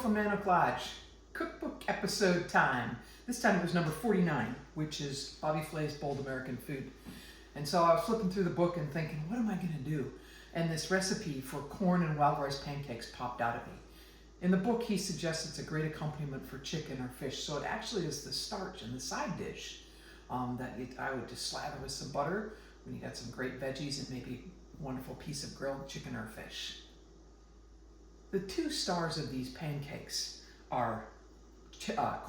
from Nano Lodge. Cookbook episode time. This time it was number 49, which is Bobby Flay's Bold American Food. And so I was flipping through the book and thinking, what am I going to do? And this recipe for corn and wild rice pancakes popped out of me. In the book, he suggests it's a great accompaniment for chicken or fish. So it actually is the starch and the side dish I would just slather with some butter when you got some great veggies and maybe a wonderful piece of grilled chicken or fish. The two stars of these pancakes are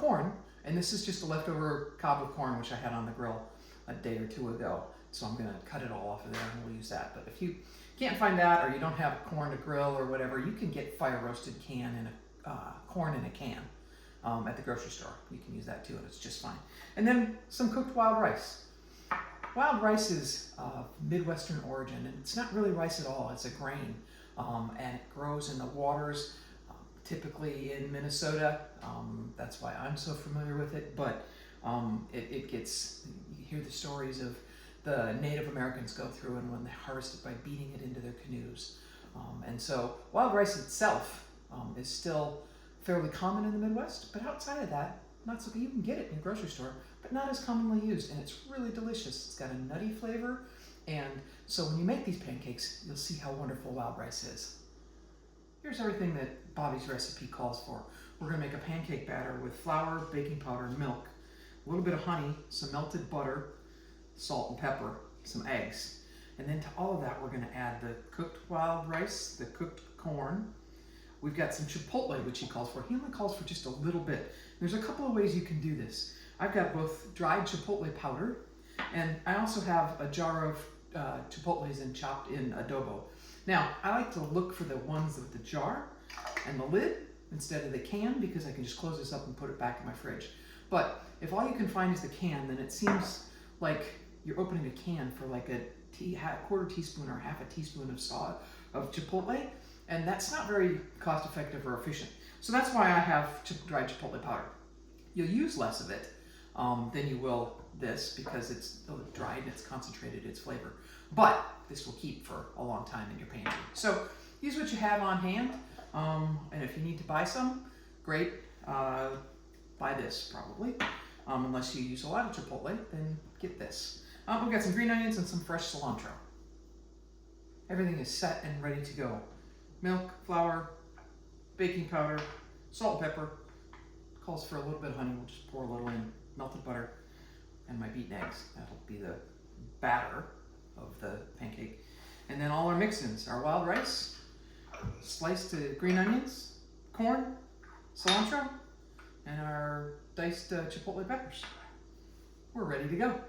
corn, and this is just a leftover cob of corn which I had on the grill a day or two ago. So I'm going to cut it all off of there and we'll use that. But if you can't find that, or you don't have corn to grill or whatever, you can get fire roasted corn in a can at the grocery store. You can use that too, and it's just fine. And then some cooked wild rice. Wild rice is of Midwestern origin, and it's not really rice at all. It's a grain, and it grows in the waters, typically in Minnesota. That's why I'm so familiar with it. But you hear the stories of the Native Americans go through and when they harvest it by beating it into their canoes. And so wild rice itself is still fairly common in the Midwest, but outside of that, not so you can get it in your grocery store, but not as commonly used, and it's really delicious. It's got a nutty flavor, and so when you make these pancakes, you'll see how wonderful wild rice is. Here's everything that Bobby's recipe calls for. We're going to make a pancake batter with flour, baking powder, milk, a little bit of honey, some melted butter, salt and pepper, some eggs. And then to all of that, we're going to add the cooked wild rice, the cooked corn. We've got some chipotle, which he calls for. He only calls for just a little bit. There's a couple of ways you can do this. I've got both dried chipotle powder, and I also have a jar of chipotles and chopped in adobo. Now, I like to look for the ones with the jar and the lid instead of the can, because I can just close this up and put it back in my fridge. But if all you can find is the can, then it seems like you're opening a can for like a quarter teaspoon or half a teaspoon of chipotle, and that's not very cost effective or efficient. So that's why I have dried chipotle powder. You'll use less of it than you will this, because it's dried, it's concentrated, its flavor. But this will keep for a long time in your pantry. So use what you have on hand, and if you need to buy some, great. Buy this probably. Unless you use a lot of chipotle, then get this. We've got some green onions and some fresh cilantro. Everything is set and ready to go. Milk, flour, baking powder, salt and pepper. Calls for a little bit of honey. We'll just pour a little in. Melted butter and my beaten eggs. That'll be the batter of the pancake. And then all our mix-ins, our wild rice, sliced green onions, corn, cilantro, and our diced chipotle peppers. We're ready to go.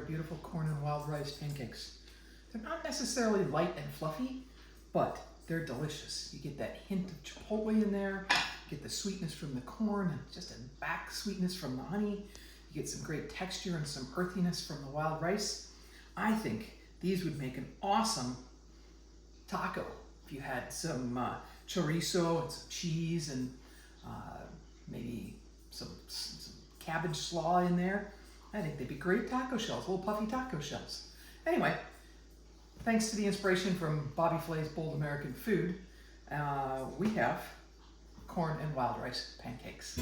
Beautiful corn and wild rice pancakes. They're not necessarily light and fluffy, but they're delicious. You get that hint of chipotle in there, you get the sweetness from the corn, and just a back sweetness from the honey. You get some great texture and some earthiness from the wild rice. I think these would make an awesome taco if you had some chorizo and some cheese and maybe some cabbage slaw in there. I think they'd be great taco shells, little puffy taco shells. Anyway, thanks to the inspiration from Bobby Flay's Bold American Food, we have corn and wild rice pancakes.